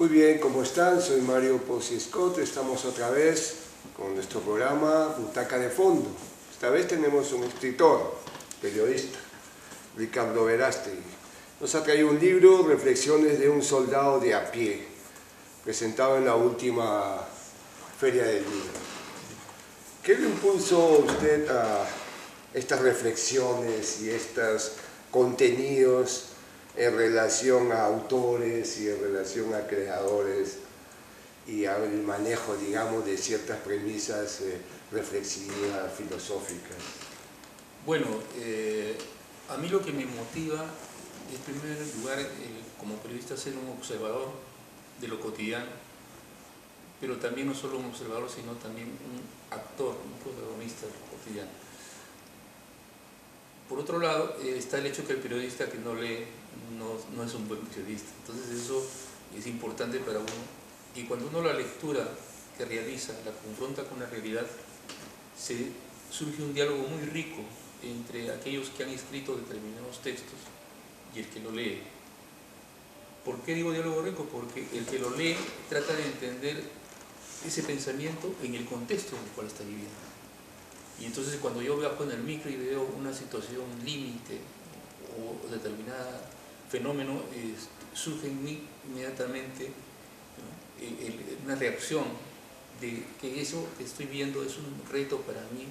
Muy bien, ¿cómo están? Soy Mario Pozzi Scott. Estamos otra vez con nuestro programa Butaca de Fondo. Esta vez tenemos un escritor, periodista, Ricardo Verástegui. Nos ha traído un libro, Reflexiones de un soldado de a pie, presentado en la última Feria del Libro. ¿Qué le impulsó a usted a estas reflexiones y estos contenidos en relación a autores y en relación a creadores y al manejo, digamos, de ciertas premisas reflexivas, filosóficas? Bueno, a mí lo que me motiva, en primer lugar, como periodista, ser un observador de lo cotidiano, pero también no solo un observador, sino también un actor, un protagonista de lo cotidiano. Por otro lado, está el hecho que el periodista que no lee no es un buen periodista. Entonces eso es importante para uno. Y cuando uno la lectura que realiza la confronta con la realidad, surge un diálogo muy rico entre aquellos que han escrito determinados textos y el que lo lee. ¿Por qué digo diálogo rico? Porque el que lo lee trata de entender ese pensamiento en el contexto en el cual está viviendo. Y entonces cuando yo viajo en el micro y veo una situación límite o determinado fenómeno, surge en mí inmediatamente, ¿no?, una reacción de que eso que estoy viendo es un reto para mí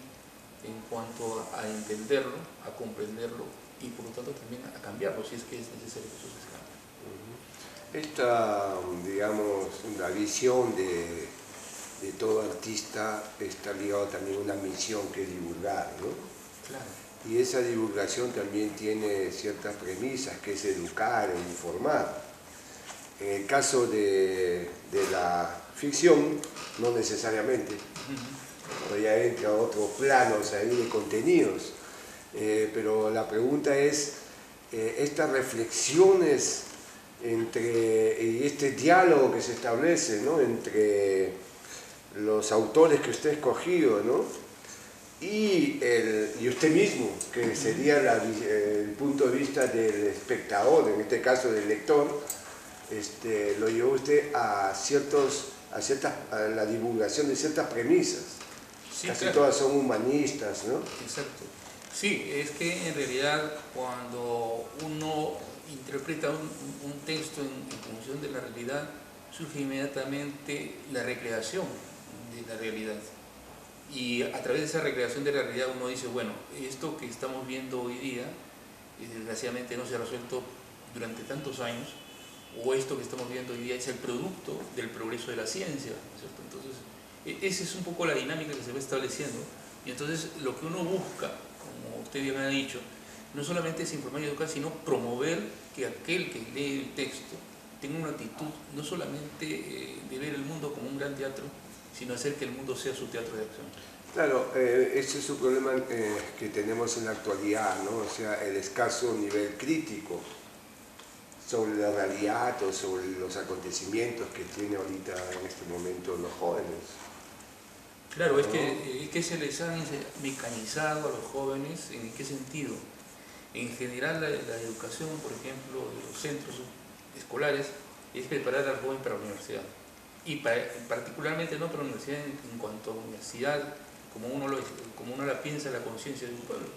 en cuanto a entenderlo, a comprenderlo y por lo tanto también a cambiarlo si es que es necesario que eso se cambie. Esta, digamos, la visión de todo artista está ligado también a una misión que es divulgar, ¿no? Claro. Y esa divulgación también tiene ciertas premisas, que es educar e informar. En el caso de la ficción, no necesariamente, ya entra a otros planos ahí de contenidos, pero la pregunta es, estas reflexiones y este diálogo que se establece, ¿no?, entre los autores que usted ha escogido, ¿no?, y usted mismo, que sería el punto de vista del espectador, en este caso del lector, lo llevó usted a la divulgación de ciertas premisas. Sí, casi claro. Todas son humanistas, ¿no? Exacto. Sí, es que en realidad cuando uno interpreta un texto en función de la realidad, surge inmediatamente la recreación de la realidad. Y a través de esa recreación de la realidad uno dice, bueno, esto que estamos viendo hoy día, desgraciadamente no se ha resuelto durante tantos años, o esto que estamos viendo hoy día es el producto del progreso de la ciencia, ¿no es cierto? Entonces, esa es un poco la dinámica que se va estableciendo, y entonces lo que uno busca, como usted ya me ha dicho, no solamente es informar y educar, sino promover que aquel que lee el texto tenga una actitud no solamente de ver el mundo como un gran teatro, sino hacer que el mundo sea su teatro de acción. Claro, ese es un problema que tenemos en la actualidad, ¿no? O sea, el escaso nivel crítico sobre la realidad o sobre los acontecimientos que tiene ahorita en este momento los jóvenes. Claro, ¿no? Es que se les ha mecanizado a los jóvenes. ¿En qué sentido? En general la educación, por ejemplo, de los centros escolares es preparar al joven para la universidad. Y particularmente no para la universidad en cuanto a universidad, como uno la piensa la conciencia de un pueblo,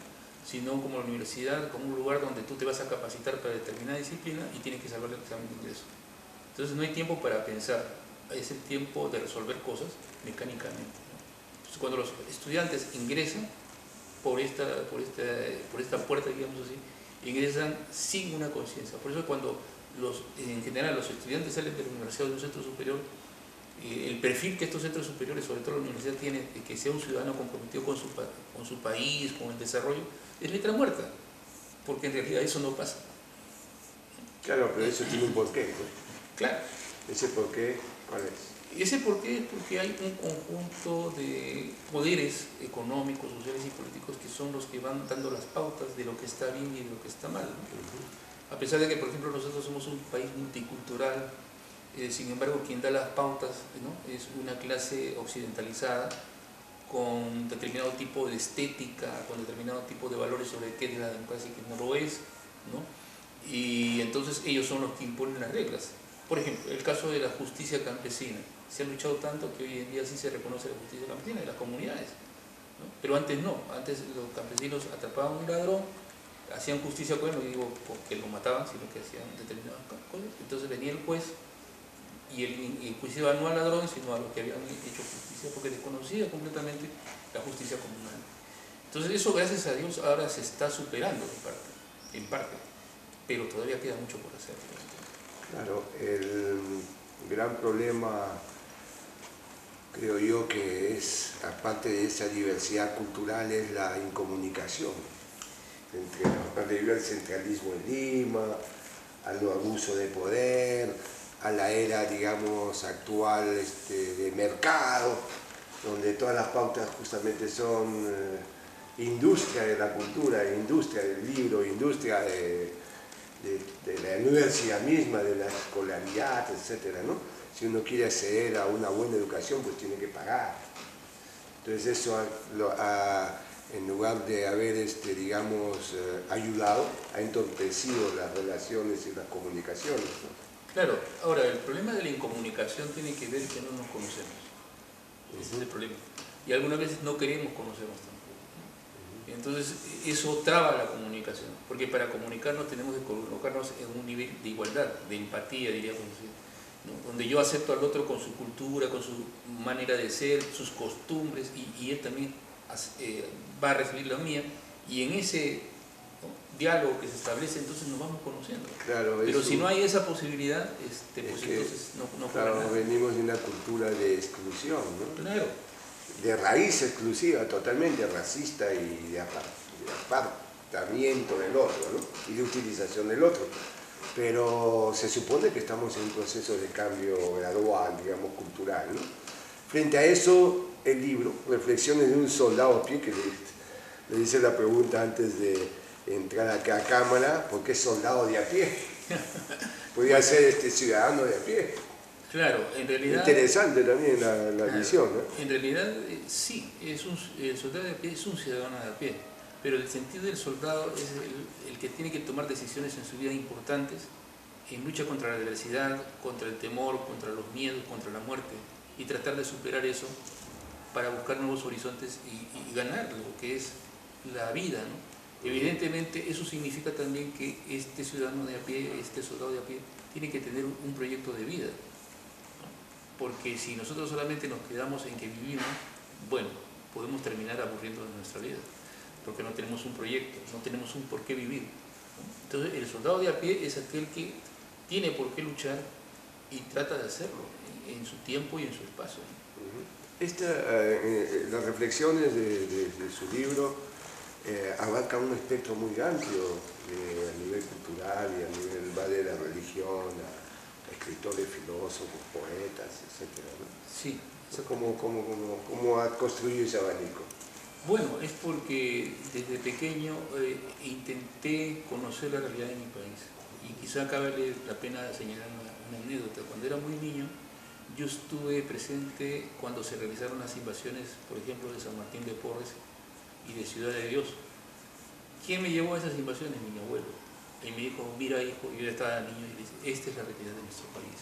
sino como la universidad, como un lugar donde tú te vas a capacitar para determinada disciplina y tienes que salvar el examen de ingreso. Entonces no hay tiempo para pensar, es el tiempo de resolver cosas mecánicamente, ¿no? Entonces cuando los estudiantes ingresan por esta puerta, digamos así, ingresan sin una conciencia. Por eso cuando en general los estudiantes salen de la universidad o de un centro superior, el perfil que estos centros superiores, sobre todo la universidad, tiene de que sea un ciudadano comprometido con su país, con el desarrollo, es letra muerta, porque en realidad eso no pasa. Claro, pero eso tiene un porqué, ¿no? Claro. ¿Ese porqué cuál es? Ese porqué es porque hay un conjunto de poderes económicos, sociales y políticos que son los que van dando las pautas de lo que está bien y de lo que está mal, ¿no? A pesar de que, por ejemplo, nosotros somos un país multicultural, sin embargo, quien da las pautas, ¿no?, es una clase occidentalizada con determinado tipo de estética, con determinado tipo de valores sobre qué es la democracia y qué no lo es, ¿no? Y entonces ellos son los que imponen las reglas. Por ejemplo, el caso de la justicia campesina. Se ha luchado tanto que hoy en día sí se reconoce la justicia campesina de las comunidades, ¿no? Pero antes no, antes los campesinos atrapaban a un ladrón, hacían justicia con él, no digo porque lo mataban, sino que hacían determinadas cosas. Entonces venía el juez y el juicio no al ladrón, sino a los que habían hecho justicia, porque desconocía completamente la justicia comunal. Entonces eso, gracias a Dios, ahora se está superando en parte, pero todavía queda mucho por hacer. Claro, el gran problema, creo yo, que es, aparte de esa diversidad cultural, es la incomunicación debido al centralismo en Lima, al abuso de poder, a la era, digamos, actual de mercado, donde todas las pautas justamente son industria de la cultura, industria del libro, industria de la universidad misma, de la escolaridad, etcétera, ¿no? Si uno quiere acceder a una buena educación, pues tiene que pagar. Entonces eso en lugar de haber, digamos, ayudado, ha entorpecido las relaciones y las comunicaciones, ¿no? Claro, ahora el problema de la incomunicación tiene que ver que no nos conocemos. Ese es el problema. Y algunas veces no queremos conocernos tampoco. Entonces eso traba la comunicación, porque para comunicarnos tenemos que colocarnos en un nivel de igualdad, de empatía, diríamos así, ¿no? Donde yo acepto al otro con su cultura, con su manera de ser, sus costumbres, y él también va a recibir la mía, y en ese, ¿no?, diálogo que se establece, entonces nos vamos conociendo. Claro, pero si no hay esa posibilidad, pues entonces no claro, nada. venimos de una cultura de exclusión, ¿no? Claro. De raíz exclusiva, totalmente racista y de apartamiento del otro, ¿no? Y de utilización del otro. Pero se supone que estamos en un proceso de cambio gradual, digamos, cultural, ¿no? Frente a eso, el libro, Reflexiones de un soldado a pie, que le hice la pregunta antes de entrar acá a cámara, ¿por qué soldado de a pie? Podría ser ciudadano de a pie. Claro, en realidad... Interesante también la visión, ¿no? En realidad, sí, el soldado de a pie es un ciudadano de a pie, pero el sentido del soldado es el que tiene que tomar decisiones en su vida importantes, en lucha contra la adversidad, contra el temor, contra los miedos, contra la muerte, y tratar de superar eso para buscar nuevos horizontes y ganar lo que es la vida, ¿no? Evidentemente, eso significa también que este ciudadano de a pie, este soldado de a pie, tiene que tener un proyecto de vida. Porque si nosotros solamente nos quedamos en que vivimos, bueno, podemos terminar aburriéndonos de nuestra vida, porque no tenemos un proyecto, no tenemos un por qué vivir, ¿no? Entonces el soldado de a pie es aquel que tiene por qué luchar y trata de hacerlo en su tiempo y en su espacio, ¿no? Las reflexiones de su libro abarcan un espectro muy amplio a nivel cultural y a nivel, va de la religión a escritores, filósofos, poetas, etc., ¿no? Sí. ¿Cómo ha construido ese abanico? Bueno, es porque desde pequeño intenté conocer la realidad de mi país. Y quizá cabe la pena señalar una anécdota. Cuando era muy niño, yo estuve presente cuando se realizaron las invasiones, por ejemplo, de San Martín de Porres y de Ciudad de Dios. ¿Quién me llevó a esas invasiones? Mi abuelo. Y me dijo, mira hijo, yo ya estaba niño, y le dice, esta es la realidad de nuestro país,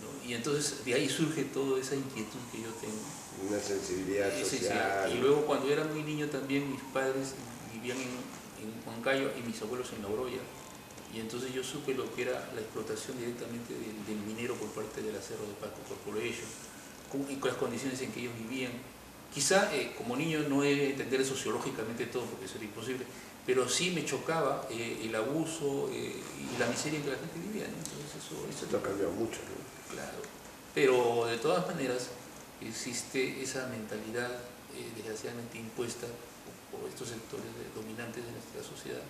¿no? Y entonces de ahí surge toda esa inquietud que yo tengo. Una sensibilidad social. Y luego cuando era muy niño también mis padres vivían en Huancayo y mis abuelos en La Oroya. Y entonces yo supe lo que era la explotación directamente del minero por parte del Acero de Pasco Corporation, con las condiciones en que ellos vivían. Quizá como niño no he de entender sociológicamente todo porque eso era imposible, pero sí me chocaba el abuso y la miseria en que la gente vivía, ¿no? Entonces eso ha cambiado mucho, ¿no? Claro, pero de todas maneras existe esa mentalidad desgraciadamente impuesta por estos sectores dominantes de nuestra sociedad,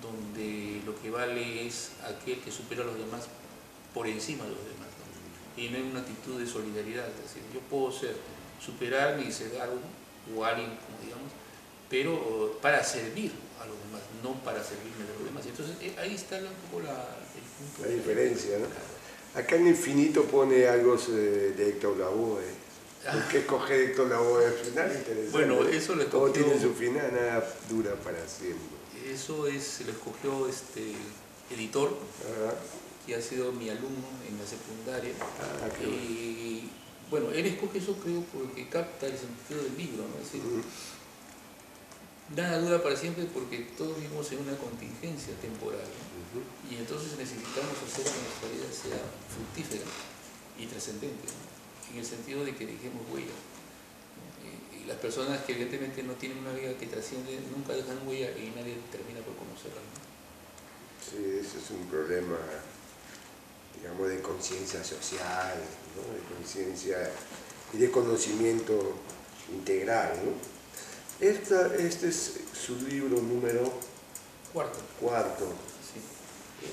donde lo que vale es aquel que supera a los demás por encima de los demás, ¿no? Y no hay una actitud de solidaridad, es decir, yo puedo superarme y ser algo, o alguien, como digamos, pero para servir a los demás, no para servirme de los demás. Entonces ahí está un poco el punto. La diferencia, ¿no? Acá en Infinito pone algo de Héctor Lavoe. ¿Por qué escoge Héctor Lavoe al final? Interesante. Bueno, eso lo escogió... ¿Cómo tiene su final? Nada dura para siempre. Eso lo escogió editor. que ha sido mi alumno en la secundaria. Qué bueno. Y bueno, él escoge eso, creo, porque capta el sentido del libro, ¿no? Es decir, nada dura para siempre porque todos vivimos en una contingencia temporal, ¿no? Y entonces necesitamos hacer que nuestra vida sea fructífera y trascendente, ¿no? En el sentido de que dejemos huella, ¿no? Y las personas que evidentemente no tienen una vida que trasciende nunca dejan huella y nadie termina por conocerla, ¿no? Sí, eso es un problema, digamos, de conciencia social, ¿no? De conciencia y de conocimiento integral, ¿no? Este es su libro número cuarto. Sí.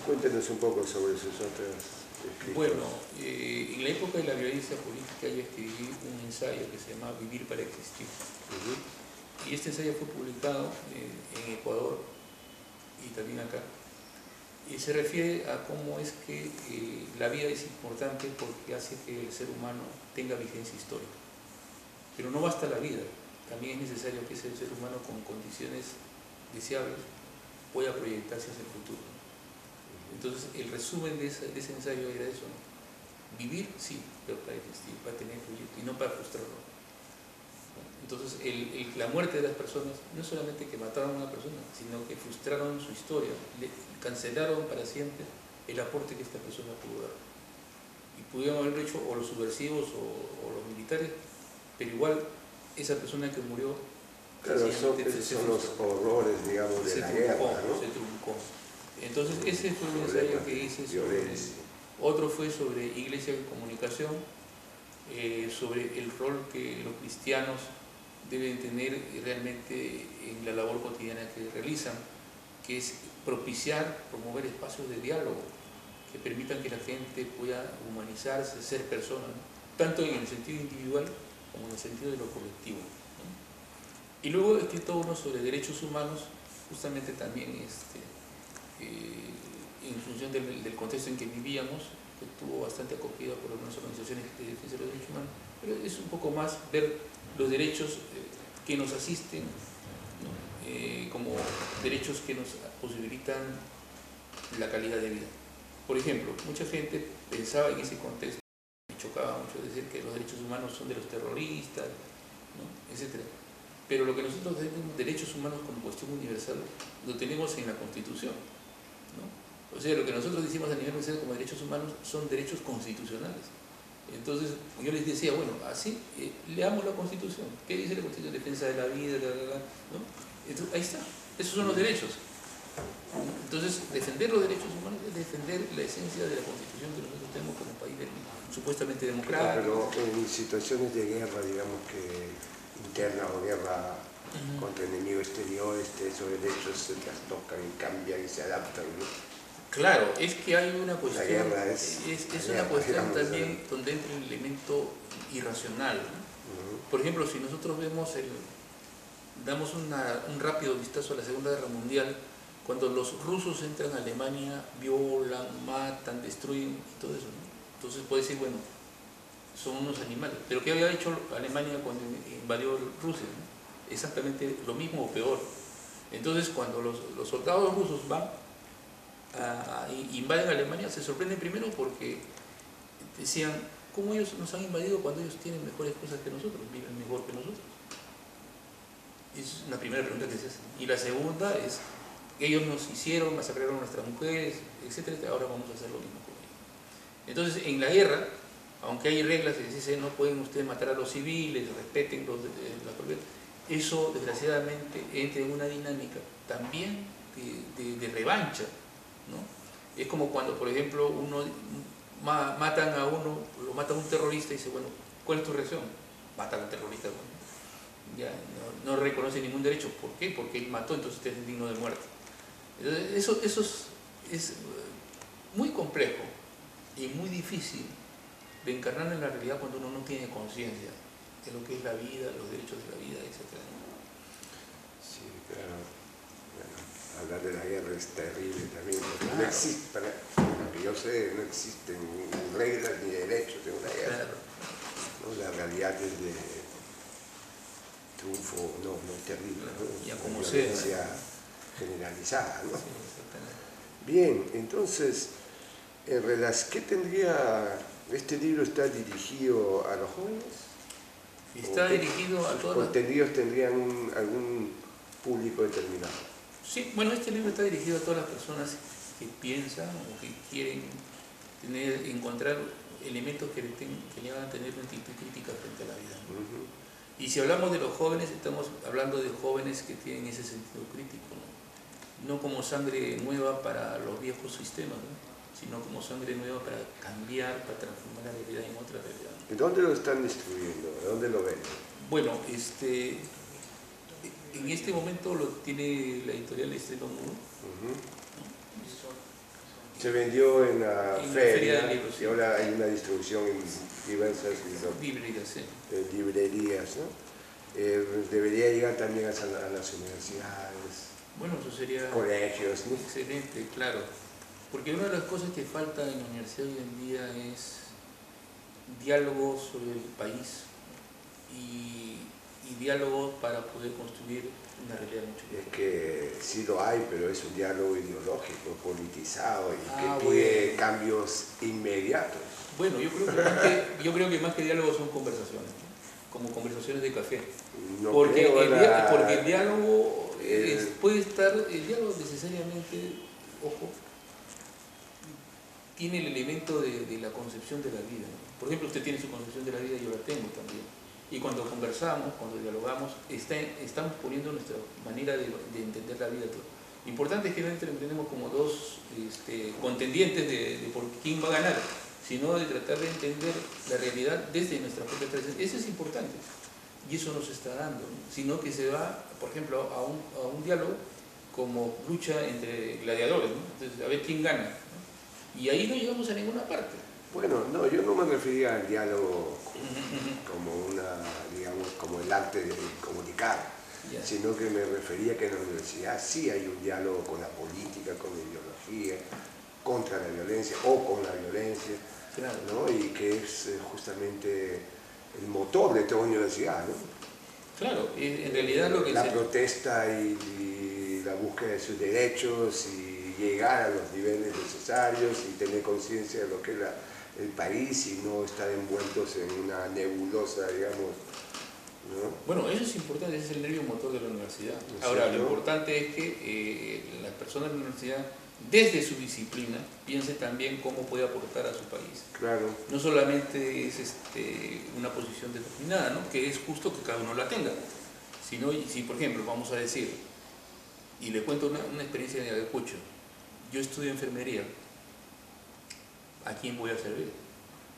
Cuéntenos un poco sobre sus otros escritos. Bueno, en la época de la violencia política yo escribí un ensayo que se llama Vivir para existir. Y este ensayo fue publicado en Ecuador y también acá. Y se refiere a cómo es que la vida es importante porque hace que el ser humano tenga vigencia histórica. Pero no basta la vida, también es necesario que ese ser humano con condiciones deseables pueda proyectarse hacia el futuro. Entonces el resumen de ese ensayo era eso, ¿no? Vivir, sí, pero para existir, para tener proyecto y no para frustrarlo. Entonces la muerte de las personas no es solamente que mataron a una persona, sino que frustraron su historia, le cancelaron para siempre el aporte que esta persona pudo dar. Y pudieron haberlo hecho o los subversivos o los militares, pero igual esa persona que murió, claro, esos son los horrores, digamos, de la guerra, ¿no? Se truncó. Entonces ese fue un ensayo que hice sobre, otro fue sobre iglesia y comunicación, sobre el rol que los cristianos deben tener realmente en la labor cotidiana que realizan, que es propiciar, promover espacios de diálogo que permitan que la gente pueda humanizarse, ser persona, ¿no? Tanto en el sentido individual como en el sentido de lo colectivo, ¿no? Y luego he escrito uno sobre derechos humanos, justamente también en función del contexto en que vivíamos, que tuvo bastante acogida por algunas organizaciones de defensa de los derechos humanos, pero es un poco más ver los derechos que nos asisten, ¿no? Como derechos que nos posibilitan la calidad de vida. Por ejemplo, mucha gente pensaba en ese contexto, me chocaba mucho decir que los derechos humanos son de los terroristas, ¿no? Etc. Pero lo que nosotros tenemos derechos humanos como cuestión universal lo tenemos en la Constitución, ¿no? O sea, lo que nosotros decimos a nivel universal como derechos humanos son derechos constitucionales. Entonces yo les decía, bueno, así leamos la Constitución. ¿Qué dice la Constitución? Defensa de la vida, ¿no? Entonces, ahí está, esos son los derechos. Entonces, defender los derechos humanos es defender la esencia de la Constitución que nosotros tenemos como país supuestamente democrático. Pero en situaciones de guerra, digamos que interna o guerra contra enemigo exterior, esos derechos se trastocan y cambian y se adaptan, ¿no? Claro, es que hay una cuestión, la guerra es una cuestión también donde entra el elemento irracional, ¿no? Por ejemplo, si nosotros damos un rápido vistazo a la Segunda Guerra Mundial, cuando los rusos entran a Alemania, violan, matan, destruyen y todo eso, ¿no? Entonces puede decir, bueno, son unos animales. Pero ¿qué había hecho Alemania cuando invadió Rusia, ¿no? Exactamente lo mismo o peor. Entonces cuando los soldados rusos van invaden Alemania, se sorprenden primero porque decían, ¿cómo ellos nos han invadido cuando ellos tienen mejores cosas que nosotros, viven mejor que nosotros? Es la primera pregunta que se hace. Y la segunda es, ellos nos hicieron, masacraron a nuestras mujeres, etcétera, ahora vamos a hacer lo mismo con ellos. Entonces, en la guerra, aunque hay reglas que dicen no pueden ustedes matar a los civiles, respeten la propiedad, eso desgraciadamente entra en una dinámica también de revancha, ¿no? Es como cuando, por ejemplo, matan a uno, lo mata un terrorista y dice, bueno, ¿cuál es tu reacción? Matan a un terrorista, bueno, ya no reconoce ningún derecho. ¿Por qué? Porque él mató, entonces usted es digno de muerte. Eso es muy complejo y muy difícil de encarnar en la realidad cuando uno no tiene conciencia de lo que es la vida, los derechos de la vida, etc. Sí, claro. Bueno, hablar de la guerra es terrible también, porque claro. No existe, para lo que yo sé, no existen ni reglas ni derechos en una guerra. Claro. ¿No? La realidad es de triunfo, no terrible, ¿no? Ya como violencia generalizada, ¿no? Sí, exactamente. Bien, entonces, ¿Qué tendría, este libro está dirigido a los jóvenes? Está dirigido a todas las... ¿Contenidos tendrían algún público determinado? Sí, bueno, este libro está dirigido a todas las personas que piensan o que quieren encontrar elementos que le hagan tener una actitud crítica frente a la vida. Y si hablamos de los jóvenes, estamos hablando de jóvenes que tienen ese sentido crítico, no como sangre nueva para los viejos sistemas, ¿no? Sino como sangre nueva para cambiar, para transformar la realidad en otra realidad. ¿Y dónde lo están distribuyendo? ¿De dónde lo ven? Bueno, en este momento lo tiene la editorial Estelo Mundo. Se vendió en la feria del libro, sí. Y ahora hay una distribución en diversas librerías, sí. Librerías, ¿no? Debería llegar también a las universidades, bueno, eso sería colegios, ¿no? Excelente, claro. Porque una de las cosas que falta en la universidad hoy en día es diálogo sobre el país y diálogo para poder construir una realidad mucho mejor. Es que sí lo hay, pero es un diálogo ideológico, politizado y que bueno. pide cambios inmediatos. Bueno, yo creo que más que diálogo son conversaciones, ¿no? Como conversaciones de café. No porque porque el diálogo puede estar, el diálogo necesariamente, ojo, tiene el elemento de la concepción de la vida, ¿no? Por ejemplo, usted tiene su concepción de la vida y yo la tengo también. Y cuando conversamos, cuando dialogamos, estamos poniendo nuestra manera de entender la vida. Lo importante es que no entendemos como dos contendientes de por quién va a ganar, sino de tratar de entender la realidad desde nuestra propia tradición. Eso es importante. Y eso no se está dando, ¿no? Sino que se va, por ejemplo, a un diálogo como lucha entre gladiadores, ¿no? Entonces, a ver quién gana, ¿no? Y ahí no llegamos a ninguna parte. Bueno, no, yo no me refería al diálogo como el arte de comunicar, sino que me refería que en la universidad sí hay un diálogo con la política, con la ideología, contra la violencia o con la violencia, claro, ¿no? Y que es justamente el motor de toda universidad, ¿no? Claro, en realidad lo que la protesta y la búsqueda de sus derechos y llegar a los niveles necesarios y tener conciencia de lo que es el país y no estar envueltos en una nebulosa, digamos, ¿no? Bueno, eso es importante, ese es el nervio motor de la universidad. ¿No? Ahora, lo importante es que las personas de la universidad, desde su disciplina, piensen también cómo puede aportar a su país. Claro. No solamente es una posición determinada, ¿no? Que es justo que cada uno la tenga, sino, si por ejemplo, vamos a decir, y le cuento una experiencia de Ayacucho, yo estudio enfermería, ¿a quién voy a servir?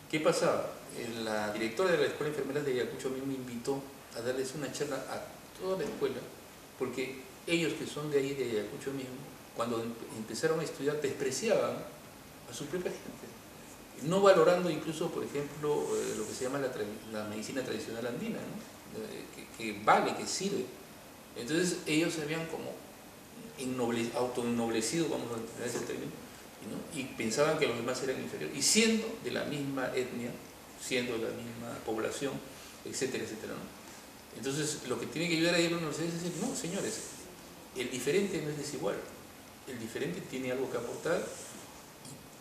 ¿Qué pasaba? La directora de la Escuela de Enfermeras de Ayacucho a mí me invitó a darles una charla a toda la escuela, porque ellos que son de ahí, de Ayacucho mismo, cuando empezaron a estudiar, despreciaban a su propia gente, no valorando incluso, por ejemplo, lo que se llama la medicina tradicional andina, ¿no? que vale, que sirve. Entonces ellos se habían como autoennoblecido, vamos a entender ese término, ¿no? Y pensaban que los demás eran inferiores, y siendo de la misma etnia, siendo de la misma población, etcétera, etcétera, ¿no? Entonces, lo que tiene que ayudar a ir a la universidad es decir, no, señores, el diferente no es desigual, el diferente tiene algo que aportar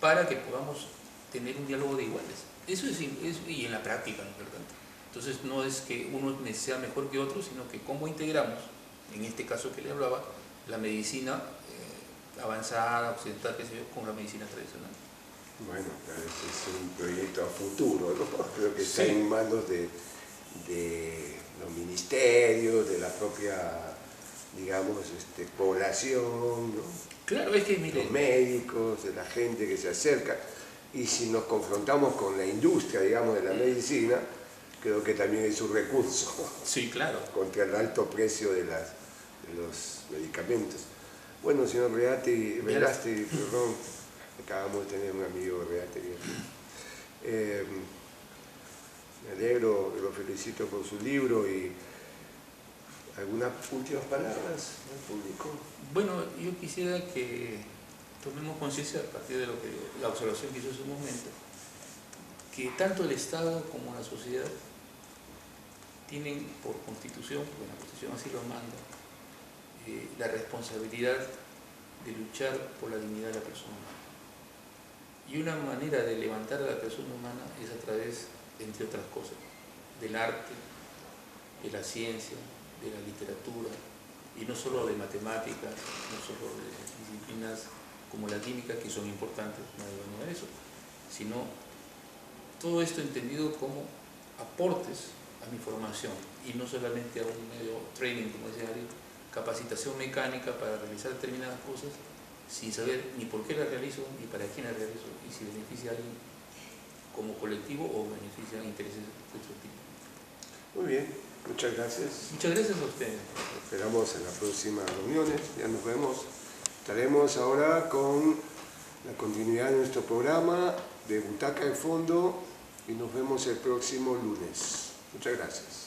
para que podamos tener un diálogo de iguales. Eso es y en la práctica, ¿no es verdad? Entonces, no es que uno sea mejor que otro, sino que cómo integramos, en este caso que le hablaba, la medicina avanzada, occidental, qué sé yo, con la medicina tradicional. Bueno, este es un proyecto a futuro, ¿no? Creo que está sí. en manos de los ministerios, de la propia, digamos, población, ¿no? Claro, es que mire, los médicos, de la gente que se acerca. Y si nos confrontamos con la industria, digamos, de la medicina, creo que también es un recurso. Sí, claro. Contra el alto precio de los medicamentos. Bueno, señor Reati, perdón, acabamos de tener un amigo Reati. Me alegro, lo felicito por su libro y algunas últimas palabras al público. Bueno, yo quisiera que tomemos conciencia a partir de la observación que hizo hace un momento, que tanto el Estado como la sociedad tienen por constitución, porque la constitución así lo manda, la responsabilidad de luchar por la dignidad de la persona humana. Y una manera de levantar a la persona humana es a través, entre otras cosas, del arte, de la ciencia, de la literatura, y no solo de matemáticas, no solo de disciplinas como la química, que son importantes, no hay que negar eso, sino todo esto entendido como aportes a mi formación, y no solamente a un medio training, como decía Ari, capacitación mecánica para realizar determinadas cosas, sin saber ni por qué las realizo, ni para quién las realizo, y si beneficia a alguien como colectivo o beneficia a intereses de otro tipo. Muy bien, muchas gracias. Muchas gracias a ustedes. Esperamos en las próximas reuniones, ya nos vemos. Estaremos ahora con la continuidad de nuestro programa de Butaca de Fondo y nos vemos el próximo lunes. Muchas gracias.